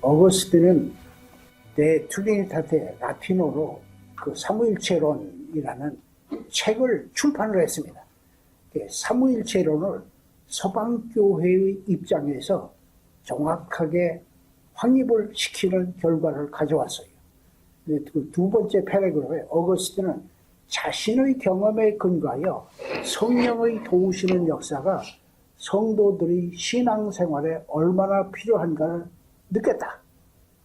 어거스틴은 데 트리니타테 라티노로 그 삼위일체론이라는 책을 출판을 했습니다. 삼위일체론을 서방교회의 입장에서 정확하게 확립을 시키는 결과를 가져왔어요. 그 두 번째 패러그래프에 어거스틴은 자신의 경험에 근거하여 성령의 도우시는 역사가 성도들의 신앙생활에 얼마나 필요한가를 느꼈다.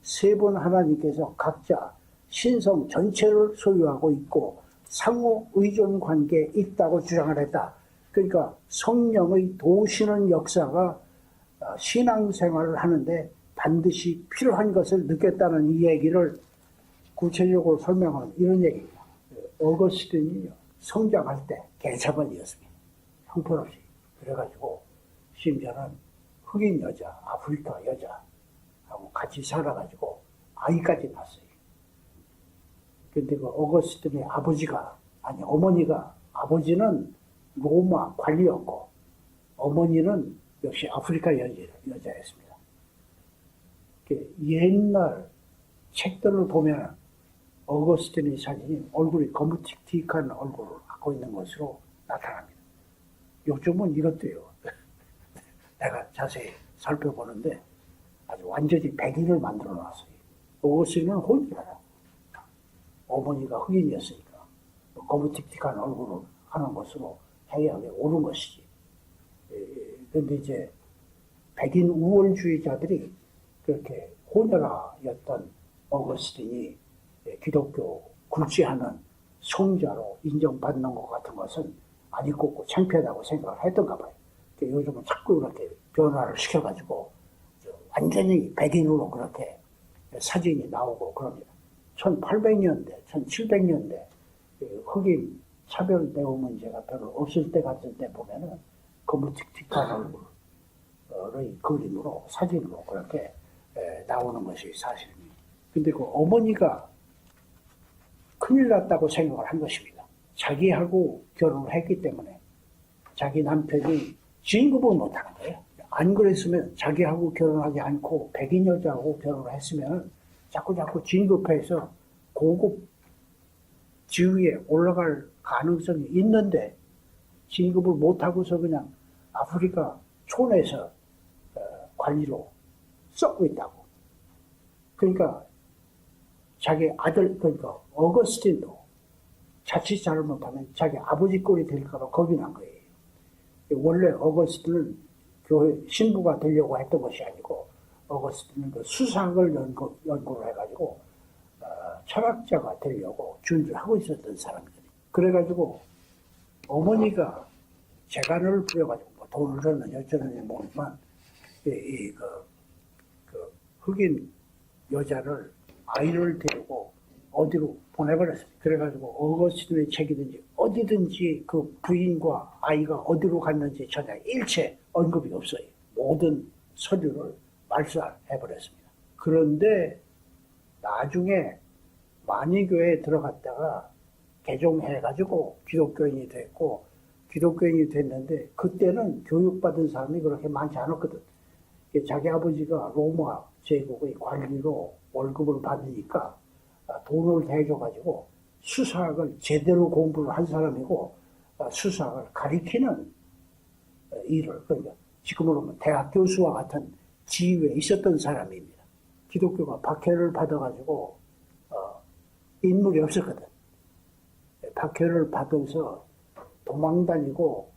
세 분 하나님께서 각자 신성 전체를 소유하고 있고 상호 의존 관계에 있다고 주장을 했다. 그러니까 성령의 도우시는 역사가 신앙생활을 하는데 반드시 필요한 것을 느꼈다는 이 얘기를 구체적으로 설명하는 이런 얘기입니다. 어거스틴이 성장할 때 개차반이었습니다. 형편없이. 그래가지고 심지어는 흑인 여자, 아프리카 여자하고 같이 살아가지고 아이까지 낳았어요. 근데 그 어거스틴의 어머니가, 아버지는 로마 관리였고 어머니는 역시 아프리카 여자였습니다. 옛날 책들을 보면 어거스틴의 사진이 얼굴이 거무틱틱한 얼굴을 갖고 있는 것으로 나타납니다. 요즘은 이것도요. 내가 자세히 살펴보는데 아주 완전히 백인을 만들어 놨어요. 어거스틴은 혼자라. 어머니가 흑인이었으니까 거무틱틱한 얼굴을 하는 것으로 해양에 오른 것이지. 그런데 이제 백인 우월주의자들이 그렇게 혼혈아였던 어거스틴이 기독교 굴지하는 성자로 인정받는 것 같은 것은 아니고 창피하다고 생각을 했던가 봐요. 요즘은 자꾸 그렇게 변화를 시켜가지고 완전히 백인으로 그렇게 사진이 나오고 그럽니다. 1800년대, 1700년대 흑인 차별 대우 문제가 별로 없을 때 같은 때 보면은 거무틱틱한 얼굴의 그림으로 사진으로 그렇게 나오는 것이 사실입니다. 근데 그 어머니가 큰일 났다고 생각을 한 것입니다. 자기하고 결혼을 했기 때문에 자기 남편이 진급을 못하는 거예요. 안 그랬으면 자기하고 결혼하지 않고 백인 여자하고 결혼을 했으면 자꾸 진급해서 고급 지위에 올라갈 가능성이 있는데 진급을 못하고서 그냥 아프리카 촌에서 관리로 썩고 있다고. 그러니까 자기 아들, 그러니까 어거스틴도 자칫 잘못하면 자기 아버지 꼴이 될까봐 겁이 난 거예요. 원래 어거스틴은 교회 신부가 되려고 했던 것이 아니고 어거스틴은 그 수사학을 연구를 해가지고 철학자가 되려고 준비하고 있었던 사람이거든요. 그래가지고 어머니가 재간을 부려가지고 뭐 돈을 줬는지 어쩌는지 모르지만 그 흑인 여자를 아이를 데리고 어디로 보내버렸습니다. 그래가지고 어거스틴의 책이든지 어디든지 그 부인과 아이가 어디로 갔는지 전혀 일체 언급이 없어요. 모든 서류를 말살해버렸습니다. 그런데 나중에 만이교회에 들어갔다가 개종해가지고 기독교인이 됐고 기독교인이 됐는데 그때는 교육받은 사람이 그렇게 많지 않았거든. 자기 아버지가 로마 제국의 관리로 월급을 받으니까 돈을 대줘가지고 수사학을 제대로 공부를 한 사람이고 수사학을 가리키는 일을, 그러니까 지금으로 보면 대학 교수와 같은 지위에 있었던 사람입니다. 기독교가 박해를 받아가지고 인물이 없었거든. 박해를 받아서 도망다니고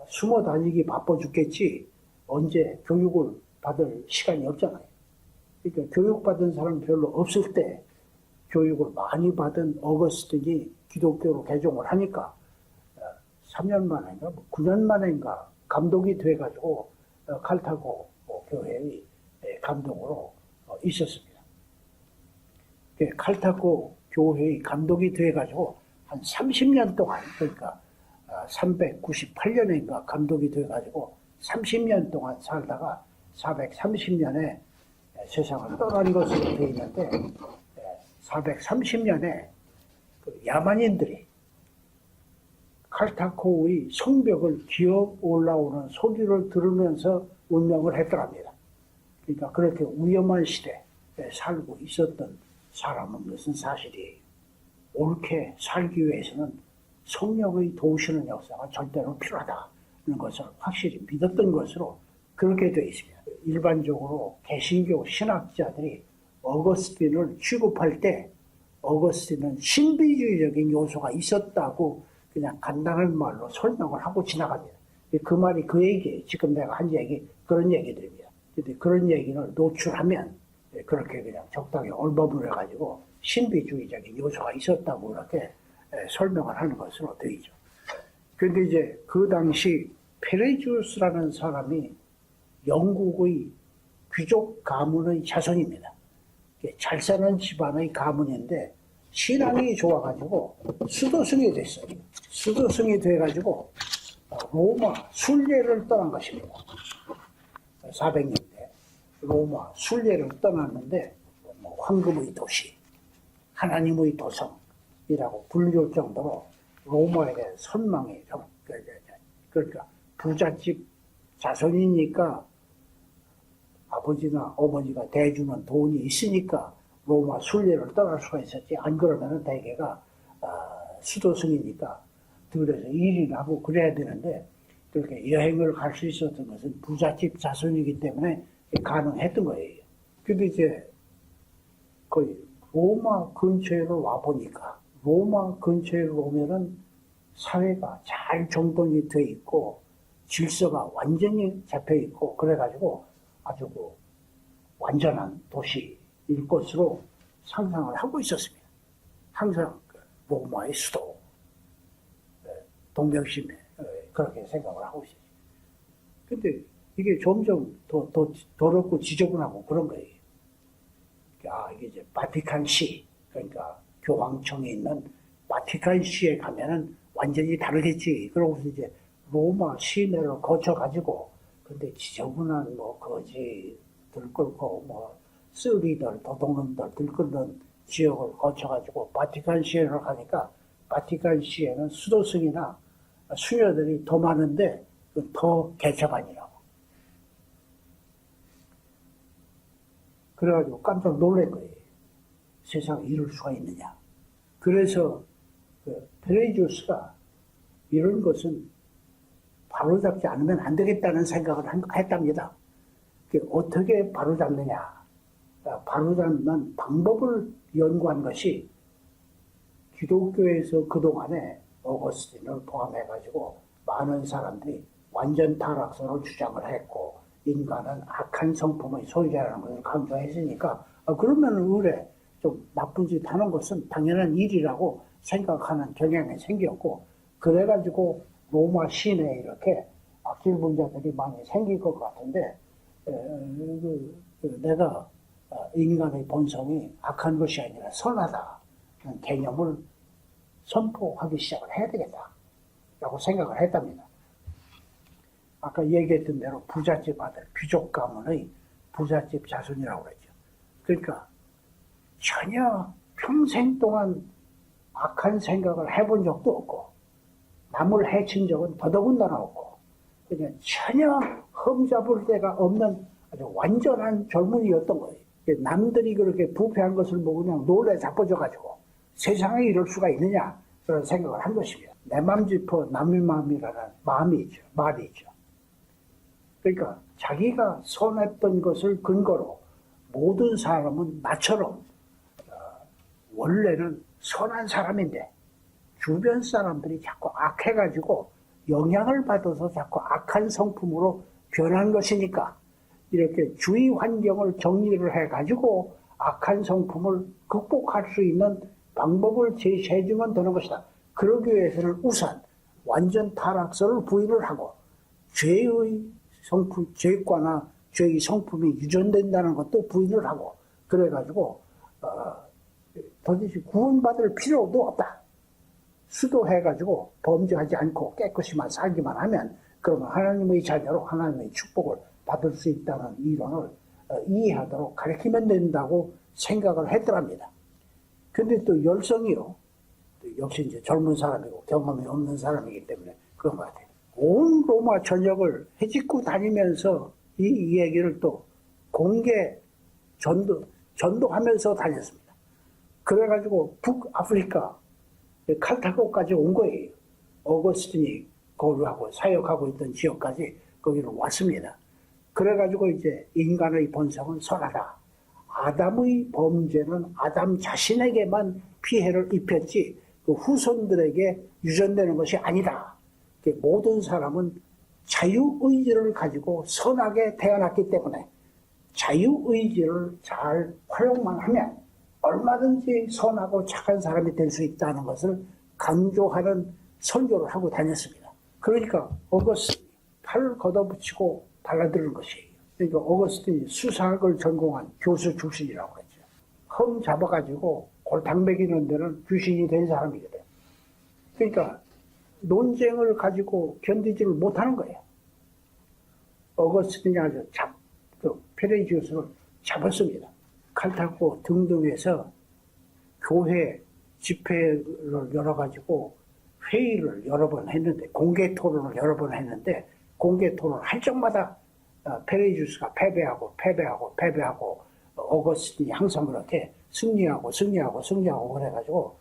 숨어 다니기 바빠 죽겠지 언제 교육을 받을 시간이 없잖아요. 그러니까 교육받은 사람 별로 없을 때 교육을 많이 받은 어거스틴이 기독교로 개종을 하니까 3년 만인가 9년 만인가 감독이 돼가지고 칼타고 교회의 감독으로 있었습니다. 칼타고 교회의 감독이 돼가지고 한 30년 동안, 그러니까 398년인가 감독이 돼가지고 30년 동안 살다가 430년에 세상을 떠난 것으로 되어 있는데 430년에 그 야만인들이 칼타코의 성벽을 기어 올라오는 소리를 들으면서 운명을 했더랍니다. 그러니까 그렇게 위험한 시대에 살고 있었던 사람은 것은 사실이에요. 옳게 살기 위해서는 성령의 도우시는 역사가 절대로 필요하다는 것을 확실히 믿었던 것으로 그렇게 되어 있습니다. 일반적으로 개신교 신학자들이 어거스틴을 취급할 때 어거스틴은 신비주의적인 요소가 있었다고 그냥 간단한 말로 설명을 하고 지나갑니다. 그 말이 그 얘기예요. 지금 내가 한 얘기, 그런 얘기들입니다. 근데 그런 얘기를 노출하면 그렇게 그냥 적당히 얼버무려가지고 신비주의적인 요소가 있었다고 이렇게 설명을 하는 것으로 되어 있죠. 근데 이제 그 당시 페레지우스라는 사람이 영국의 귀족 가문의 자손입니다. 잘 사는 집안의 가문인데 신앙이 좋아가지고 수도승이 됐어요. 수도승이 돼가지고 로마 순례를 떠난 것입니다. 400년대 로마 순례를 떠났는데 황금의 도시, 하나님의 도성이라고 불릴 정도로 로마에 대한 선망이 좀 그러니까 부잣집 자손이니까 아버지나 어머니가 대주는 돈이 있으니까 로마 순례를 떠날 수가 있었지. 안 그러면은 대개가 수도승이니까 들에서 일이나 하고 그래야 되는데 그렇게 여행을 갈 수 있었던 것은 부잣집 자손이기 때문에 가능했던 거예요. 근데 이제 거의 로마 근처로 와 보니까 로마 근처에 오면은 사회가 잘 정돈이 돼 있고 질서가 완전히 잡혀 있고 그래가지고 아주 완전한 도시일 것으로 상상을 하고 있었습니다. 항상 로마의 수도 동경심에 그렇게 생각을 하고 있었죠. 근데 이게 점점 더 더럽고 지저분하고 그런 거예요. 이게 이제 바티칸시, 그러니까 교황청에 있는 바티칸시에 가면은 완전히 다르겠지. 그러고서 이제 로마 시내를 거쳐가지고, 근데 지저분한 거지 들끓고, 쓰리들, 도둑놈들 들끓는 지역을 거쳐가지고 바티칸시에를 가니까 바티칸시에는 수도승이나 수녀들이 더 많은데 더 개차반이라고. 그래가지고 깜짝 놀란 거예요. 세상에 이럴 수가 있느냐. 그래서 페레지우스가 이런 것은 바로잡지 않으면 안 되겠다는 생각을 했답니다. 어떻게 바로잡느냐. 바로잡는 방법을 연구한 것이 기독교에서 그동안에 어거스틴을 포함해가지고 많은 사람들이 완전 타락선을 주장을 했고 인간은 악한 성품의 소유자라는 것을 강조했으니까 그러면 의뢰 좀 나쁜 짓 하는 것은 당연한 일이라고 생각하는 경향이 생겼고 그래가지고 로마 시내에 이렇게 악질 분자들이 많이 생길 것 같은데 내가 인간의 본성이 악한 것이 아니라 선하다는 개념을 선포하기 시작을 해야 되겠다라고 생각을 했답니다. 아까 얘기했던 대로 부잣집 아들, 귀족 가문의 부잣집 자손이라고 그랬죠. 그러니까 전혀 평생 동안 악한 생각을 해본 적도 없고 남을 해친 적은 더더군다나 없고 그냥 전혀 흠잡을 데가 없는 아주 완전한 젊은이였던 거예요. 남들이 그렇게 부패한 것을 보고 그냥 놀래 자빠져가지고 세상에 이럴 수가 있느냐 그런 생각을 한 것입니다. 내 맘 짚어 남의 마음이라는 말이 있죠. 그러니까 자기가 선했던 것을 근거로 모든 사람은 나처럼 원래는 선한 사람인데 주변 사람들이 자꾸 악해가지고 영향을 받아서 자꾸 악한 성품으로 변한 것이니까 이렇게 주위 환경을 정리를 해가지고 악한 성품을 극복할 수 있는 방법을 제시해주면 되는 것이다. 그러기 위해서는 우선 완전 타락선을 부인을 하고 죄의 성품, 죄과나 죄의 성품이 유전된다는 것도 부인을 하고 그래가지고 도대체 구원받을 필요도 없다. 수도해가지고 범죄하지 않고 깨끗이만 살기만 하면 그러면 하나님의 자녀로 하나님의 축복을 받을 수 있다는 이론을 이해하도록 가르치면 된다고 생각을 했더랍니다. 근데 또 열성이요. 역시 이제 젊은 사람이고 경험이 없는 사람이기 때문에 그런 것 같아요. 온 로마 전역을 헤집고 다니면서 이 얘기를 또 공개 전도하면서 다녔습니다. 그래가지고 북아프리카 칼타고까지 온 거예요. 어거스틴이 거류하고 사역하고 있던 지역까지 거기로 왔습니다. 그래가지고 이제 인간의 본성은 선하다. 아담의 범죄는 아담 자신에게만 피해를 입혔지 그 후손들에게 유전되는 것이 아니다. 모든 사람은 자유의지를 가지고 선하게 태어났기 때문에 자유의지를 잘 활용만 하면 얼마든지 선하고 착한 사람이 될 수 있다는 것을 강조하는 설교를 하고 다녔습니다. 그러니까 어거스틴이 칼을 걷어붙이고 달라드는 것이에요. 그러니까 어거스틴이 수사학을 전공한 교수 출신이라고 그랬죠. 흠 잡아가지고 골탕 먹이는 데는 귀신이 된 사람이거든. 그러니까 논쟁을 가지고 견디지를 못하는 거예요. 어거스틴이 아주 페레지우스를 잡았습니다. 칼타고 등등에서 교회 집회를 열어가지고 회의를 여러 번 했는데, 공개 토론을 여러 번 했는데, 공개 토론 할 적마다 페레지우스가 패배하고 어거스틴이 항상 그렇게 승리하고 그래가지고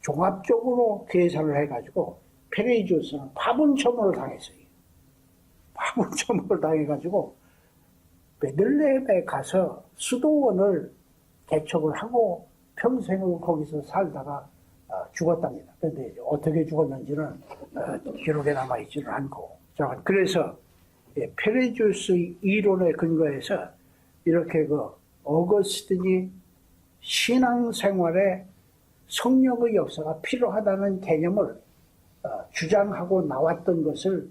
종합적으로 계산을 해가지고 페레지우스는 파문처벌을 당했어요. 파문처벌을 당해가지고 베들레헴에 가서 수도원을 개척을 하고 평생을 거기서 살다가 죽었답니다. 그런데 어떻게 죽었는지는 기록에 남아있지는 않고. 자, 그래서 페레지우스의 이론에 근거해서 이렇게 어거스틴이 신앙생활에 성령의 역사가 필요하다는 개념을 주장하고 나왔던 것을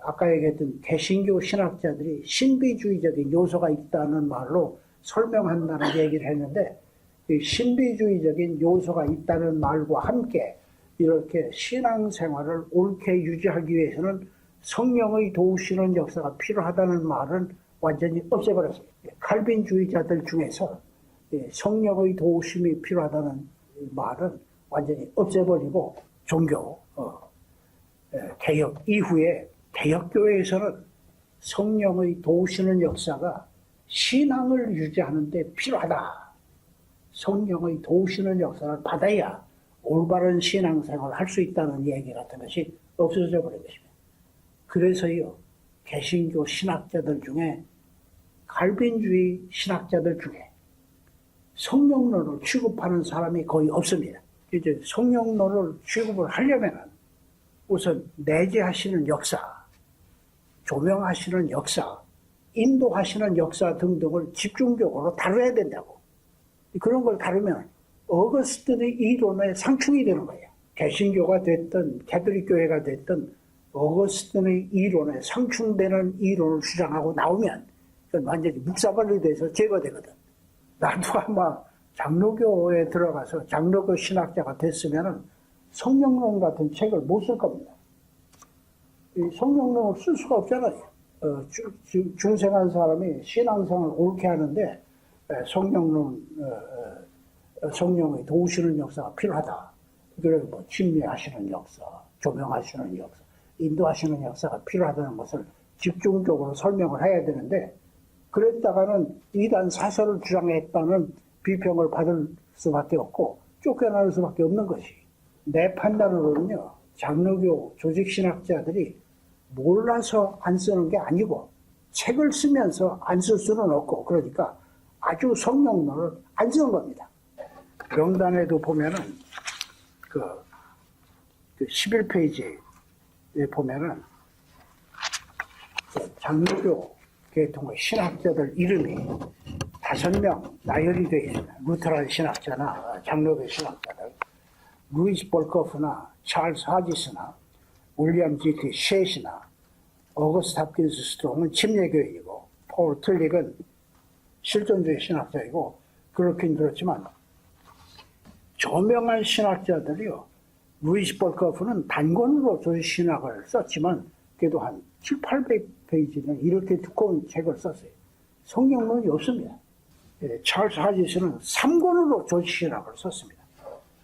아까 얘기했던 개신교 신학자들이 신비주의적인 요소가 있다는 말로 설명한다는 얘기를 했는데, 이 신비주의적인 요소가 있다는 말과 함께 이렇게 신앙생활을 옳게 유지하기 위해서는 성령의 도우시는 역사가 필요하다는 말은 완전히 없애버렸습니다. 칼빈주의자들 중에서 성령의 도우심이 필요하다는 말은 완전히 없애버리고 종교 개혁 이후에 개혁교회에서는 성령의 도우시는 역사가 신앙을 유지하는 데 필요하다. 성령의 도우시는 역사를 받아야 올바른 신앙생활을 할 수 있다는 얘기 같은 것이 없어져 버린 것입니다. 그래서요, 개신교 신학자들 중에 칼빈주의 신학자들 중에 성령론을 취급하는 사람이 거의 없습니다. 이제 성령론을 취급을 하려면 우선 내재하시는 역사, 조명하시는 역사, 인도하시는 역사 등등을 집중적으로 다뤄야 된다고. 그런 걸 다루면 어거스틴의 이론에 상충이 되는 거예요. 개신교가 됐든 캐톨릭 교회가 됐든 어거스틴의 이론에 상충되는 이론을 주장하고 나오면 그건 완전히 묵사발이 돼서 제거되거든. 나도 아마 장로교에 들어가서 장로교 신학자가 됐으면 성령론 같은 책을 못 쓸 겁니다. 이 성령론을 쓸 수가 없잖아요. 중생한 사람이 신앙생활을 옳게 하는데 성령의 도우시는 역사가 필요하다. 그래서 침례하시는 역사, 조명하시는 역사, 인도하시는 역사가 필요하다는 것을 집중적으로 설명을 해야 되는데, 그랬다가는 이단 사설을 주장했다는 비평을 받을 수밖에 없고 쫓겨날 수밖에 없는 것이, 내 판단으로는요, 장로교 조직신학자들이 몰라서 안 쓰는 게 아니고 책을 쓰면서 안 쓸 수는 없고, 그러니까 아주 성령론을 안 쓰는 겁니다. 명단에도 보면은 그 11페이지에 보면은 장로교 계통의 신학자들 이름이 5명 나열이 되어 있습니다. 루터란 신학자나 장로교 신학자들, 루이스 볼커프나 찰스 하지스나 윌리엄 G.T. 셰시나 어거스트 홉킨스 스트롱은 침례교인이고, 폴 틀릭은 실존주의 신학자이고, 그렇긴 그렇지만 저명한 신학자들이요, 루이스 볼커프는 단권으로 조직신학을 썼지만 그래도 한 700~800페이지는 이렇게 두꺼운 책을 썼어요. 성경론이 없습니다. 찰스 하지스는 3권으로 조직신학을 썼습니다.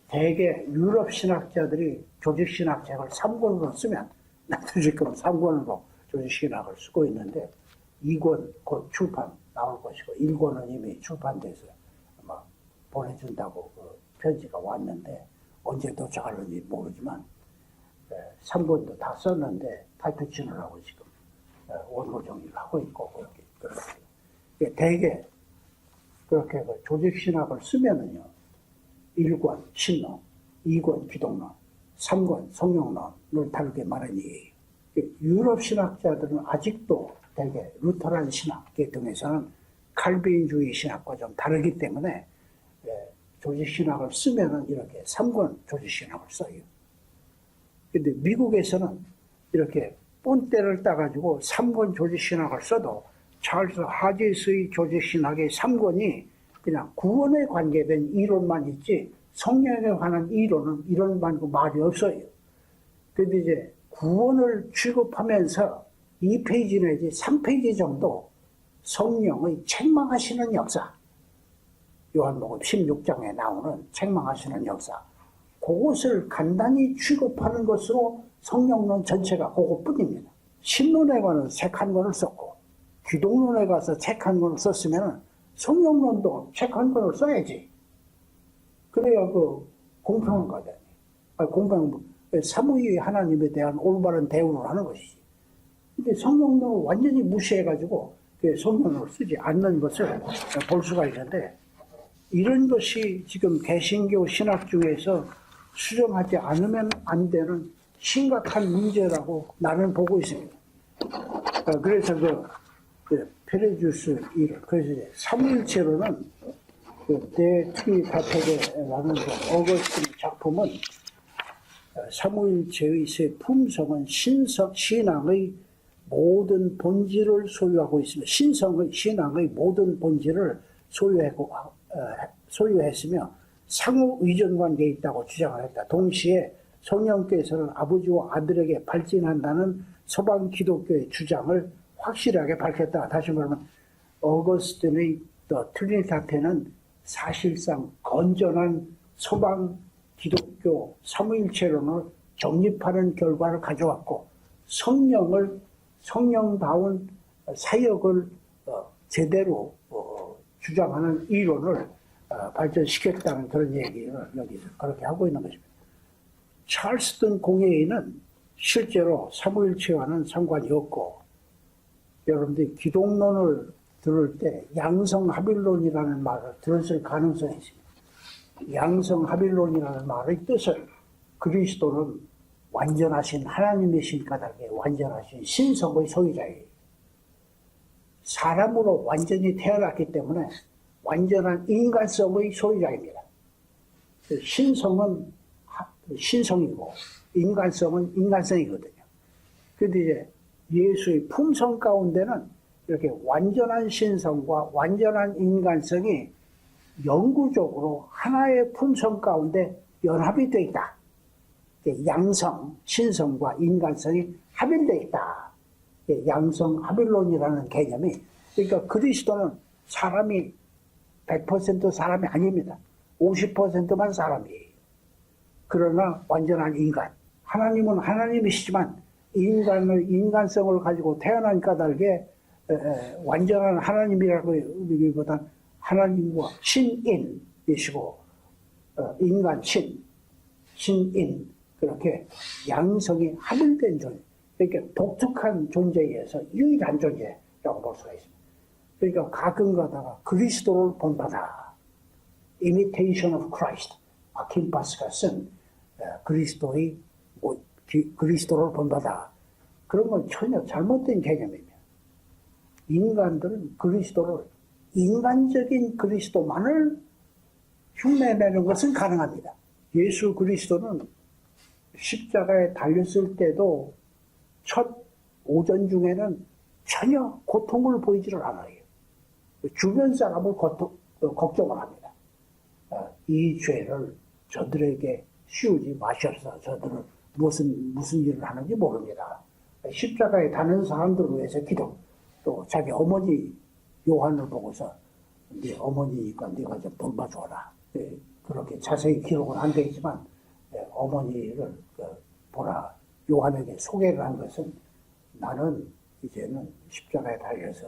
대개 유럽 신학자들이 조직신학 책을 3권으로 쓰면 나도 지금 3권으로 조직신학을 쓰고 있는데 2권 곧 출판 나올 것이고 1권은 이미 출판돼서 아마 보내준다고 그 편지가 왔는데 언제 도착할는지 모르지만 3권도 다 썼는데 타이틀 치느라고 지금 원고 정리를 하고 있고 그렇게 대개 그렇게 그 조직신학을 쓰면은요 1권 신론, 2권 기독론, 3권 성령론을 다루게 마련이에요. 유럽 신학자들은 아직도 대개 루터란 신학 계통에서는 칼빈주의 신학과 좀 다르기 때문에 조직신학을 쓰면은 이렇게 3권 조직신학을 써요. 근데 미국에서는 이렇게 본때를 따가지고 3권 조직신학을 써도 찰스 하지스의 조직신학의 3권이 그냥 구원에 관계된 이론만 있지 성령에 관한 이론 말고 말이 없어요. 근데 이제 구원을 취급하면서 2페이지 내지 3페이지 정도 성령의 책망하시는 역사, 요한복음 16장에 나오는 책망하시는 역사, 그것을 간단히 취급하는 것으로 성령론 전체가 그것뿐입니다. 신론에 관한 책 한 권을 썼고 기독론에 가서 책 한 권을 썼으면 성령론도 책 한 권을 써야지. 그래야 그 공평한 거다. 사무의 하나님에 대한 올바른 대우를 하는 것이지. 근데 성령론을 완전히 무시해가지고 성령론을 쓰지 않는 것을 볼 수가 있는데 이런 것이 지금 개신교 신학 중에서 수정하지 않으면 안 되는 심각한 문제라고 나는 보고 있습니다. 그래서 페레주스 그래서 이제 삼일체로는 데트리다테게라는 어거스틴 작품은 삼일체의 세 품성은 신앙의 모든 본질을 소유하고 있으며 신앙의 모든 본질을 소유했으며 상호 의존 관계에 있다고 주장을 했다. 동시에 성령께서는 아버지와 아들에게 발진한다는 서방 기독교의 주장을 확실하게 밝혔다. 다시 말하면 어거스틴의 트리니타테는 사실상 건전한 서방 기독교 삼위일체론을 정립하는 결과를 가져왔고 성령다운 사역을 제대로 주장하는 이론을 발전시켰다는 그런 얘기를 여기서 그렇게 하고 있는 것입니다. 찰스턴 공예인은 실제로 삼위일체와는 상관이 없고 여러분들이 기독론을 들을 때 양성합일론이라는 말을 들었을 가능성이 있습니다. 양성합일론이라는 말의 뜻은 그리스도는 완전하신 하나님이신 까닭에 완전하신 신성의 소유자예요. 사람으로 완전히 태어났기 때문에 완전한 인간성의 소유자입니다. 신성은 신성이고 인간성은 인간성이거든요. 그런데 이제 예수의 품성 가운데는 이렇게 완전한 신성과 완전한 인간성이 영구적으로 하나의 품성 가운데 연합이 되어 있다. 양성, 신성과 인간성이 합일되어 있다. 양성합일론이라는 개념이, 그러니까 그리스도는 사람이 100% 사람이 아닙니다. 50%만 사람이에요. 그러나 완전한 인간. 하나님은 하나님이시지만 인간성을 가지고 태어난 까닭에 완전한 하나님이라고 하기보단 하나님과 신인이시고 인간 신인 그렇게 양성이 합일된 존재. 그러니까 독특한 존재에 의해서 유일한 존재라고 볼 수가 있습니다. 그러니까 가끔 가다가 그리스도를 본받아. Imitation of Christ. 아킨파스가 쓴 그리스도를 본받아. 그런 건 전혀 잘못된 개념입니다. 인간들은 그리스도를 인간적인 그리스도만을 흉내내는 것은 가능합니다. 예수 그리스도는 십자가에 달렸을 때도 첫 오전 중에는 전혀 고통을 보이지를 않아요. 주변 사람을 걱정을 합니다. 이 죄를 저들에게 씌우지 마셔서 저들은 무슨 일을 하는지 모릅니다. 십자가에 다는 사람들을 위해서 기도, 또 자기 어머니 요한을 보고서 네 어머니니까 네가 좀 돌봐줘라. 그렇게 자세히 기록은 안 되어 있지만 어머니를 보라. 요한에게 소개를 한 것은 나는 이제는 십자가에 달려서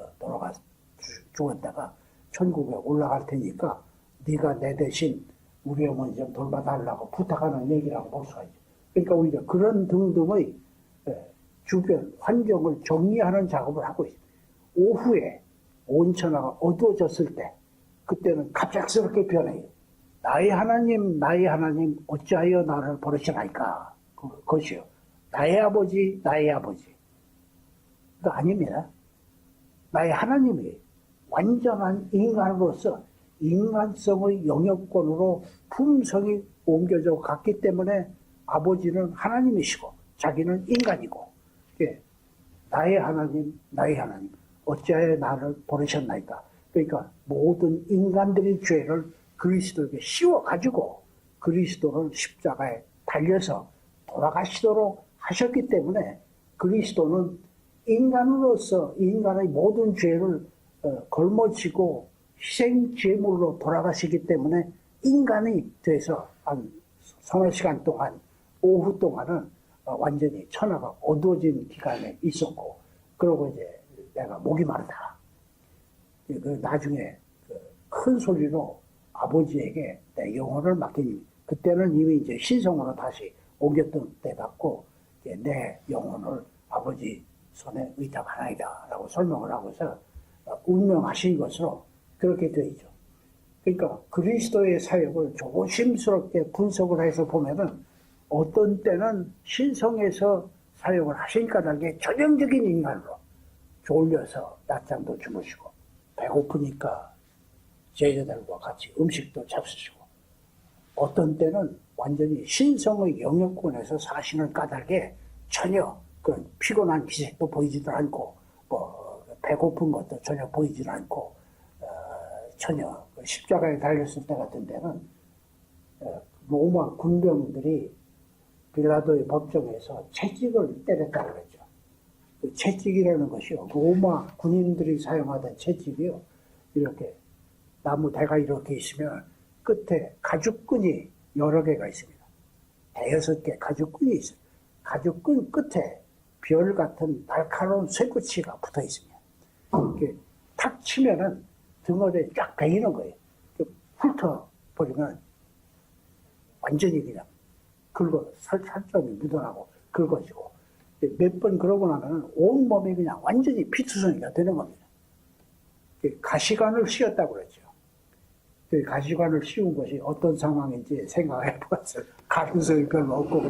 죽었다가 천국에 올라갈 테니까 네가 내 대신 우리 어머니 좀 돌봐달라고 부탁하는 얘기라고 볼 수가 있죠. 그러니까 우리가 그런 등등의 주변 환경을 정리하는 작업을 하고 있습니다. 오후에 온천하가 어두워졌을 때 그때는 갑작스럽게 변해요. 나의 하나님 어찌하여 나를 버리시나이까. 그것이요. 나의 아버지. 그거 아닙니다. 나의 하나님이 완전한 인간으로서 인간성의 영역권으로 품성이 옮겨져 갔기 때문에 아버지는 하나님이시고 자기는 인간이고, 나의 하나님 어찌하여 나를 버리셨나이까. 그러니까 모든 인간들의 죄를 그리스도에게 씌워가지고 그리스도를 십자가에 달려서 돌아가시도록 하셨기 때문에 그리스도는 인간으로서 인간의 모든 죄를 걸머지고 희생제물로 돌아가시기 때문에 인간이 돼서 한 서너 시간 동안, 오후 동안은 완전히 천하가 어두워진 기간에 있었고, 그러고 이제 내가 목이 마르다. 나중에 큰 소리로 아버지에게 내 영혼을 맡긴, 그때는 이미 이제 신성으로 다시 옮겼던 때 같고, 내 영혼을 아버지 손에 의탁하나이다 라고 설명을 하고서 운명하신 것으로 그렇게 되어 있죠. 그러니까 그리스도의 사역을 조심스럽게 분석을 해서 보면은 어떤 때는 신성에서 사역을 하신 까닭에 전형적인 인간으로 졸려서 낮잠도 주무시고 배고프니까 제자들과 같이 음식도 잡수시고, 어떤 때는 완전히 신성의 영역권에서 사시는 까닭에 전혀 그런 피곤한 기색도 보이지도 않고 배고픈 것도 전혀 보이지도 않고 전혀 십자가에 달렸을 때 같은 때는 로마 군병들이 빌라도의 법정에서 채찍을 때렸다고 그랬죠. 그 채찍이라는 것이요, 로마 군인들이 사용하던 채찍이요, 이렇게 나무 대가 이렇게 있으면 끝에 가죽끈이 여러 개가 있습니다. 5-6개 가죽끈이 있어요. 가죽끈 끝에 별 같은 날카로운 쇠붙이가 붙어 있습니다. 이렇게 탁 치면은 등어리에 쫙 베이는 거예요. 훑어버리면 완전히 그냥 살점이 묻어나고 긁어지고, 몇 번 그러고 나면 온몸이 그냥 완전히 피투성이가 되는 겁니다. 가시관을 씌웠다고 그랬죠. 가시관을 씌운 것이 어떤 상황인지 생각해 보았어요. 가능성이 별로 없고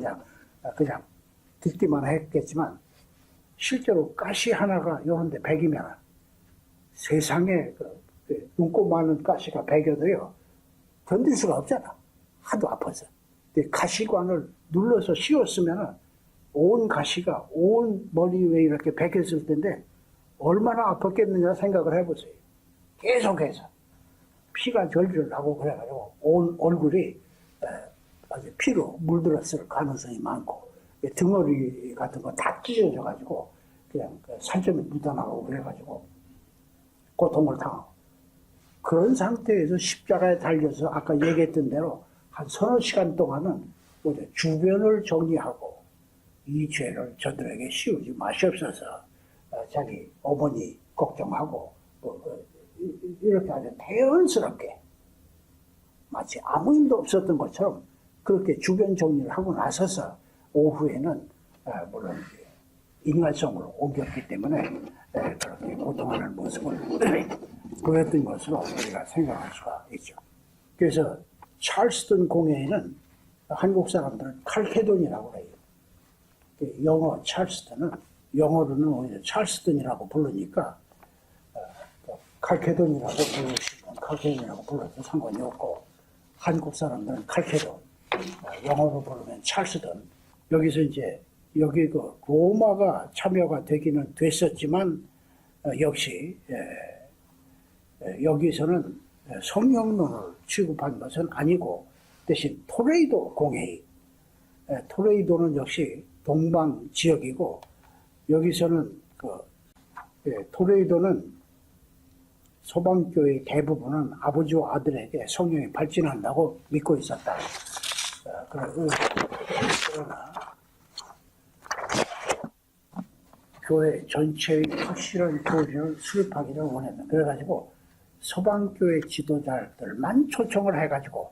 그냥 듣기만 했겠지만, 실제로 가시 하나가 요런데 베기면 세상에 눈곱 많은 가시가 베겨도요 견딜 수가 없잖아. 하도 아파서. 가시관을 눌러서 씌웠으면 온 가시가 온 머리 위에 이렇게 베겼을 텐데 얼마나 아팠겠느냐 생각을 해보세요. 계속해서 피가 절절 나고 그래가지고 온 얼굴이 아주 피로 물들었을 가능성이 많고, 등어리 같은 거 다 찢어져가지고 그냥 살점이 묻어나고 그래가지고 고통을 당하고, 그런 상태에서 십자가에 달려서 아까 얘기했던 대로 한 서너 시간 동안은 주변을 정리하고 이 죄를 저들에게 씌우지 마시옵소서, 자기 어머니 걱정하고 이렇게 아주 대연스럽게 마치 아무 일도 없었던 것처럼 그렇게 주변 정리를 하고 나서서 오후에는 물론 인간성으로 옮겼기 때문에 그렇게 고통하는 모습을 보였던 것으로 우리가 생각할 수가 있죠. 그래서 찰스턴 공회에는 한국 사람들은 칼케돈이라고 해요. 영어 찰스턴은 영어로는 오히려 찰스턴이라고 부르니까 칼케돈이라고 부르시면 칼케돈이라고 불러도 상관이 없고, 한국 사람들은 칼케돈, 영어로 부르면 찰스턴. 여기서 이제 여기 로마가 참여가 되기는 됐었지만 역시 여기서는 성령론을 취급한 것은 아니고 대신 토레이도 공회의, 토레이도는 역시 동방 지역이고, 여기서는 토레이도는 소방교회 대부분은 아버지와 아들에게 성령이 발진한다고 믿고 있었다. 그러나 교회 전체의 확실한 교리를 수립하기를 원했다. 그래가지고 서방교회 지도자들만 초청을 해가지고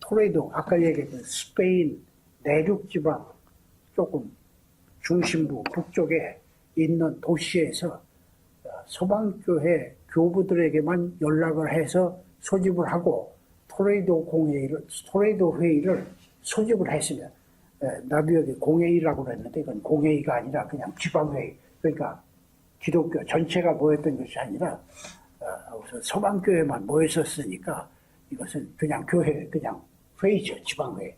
토레도 아까 얘기했던 스페인 내륙 지방 조금 중심부 북쪽에 있는 도시에서 서방교회 교부들에게만 연락을 해서 소집을 하고 토레도 회의를 소집을 했으면, 나도 여기 공회의라고 그랬는데 이건 공회의가 아니라 그냥 지방회의, 그러니까 기독교 전체가 모였던 것이 아니라 우선 서방교회만 모였었으니까 이것은 그냥 교회, 그냥 회의죠, 지방회의.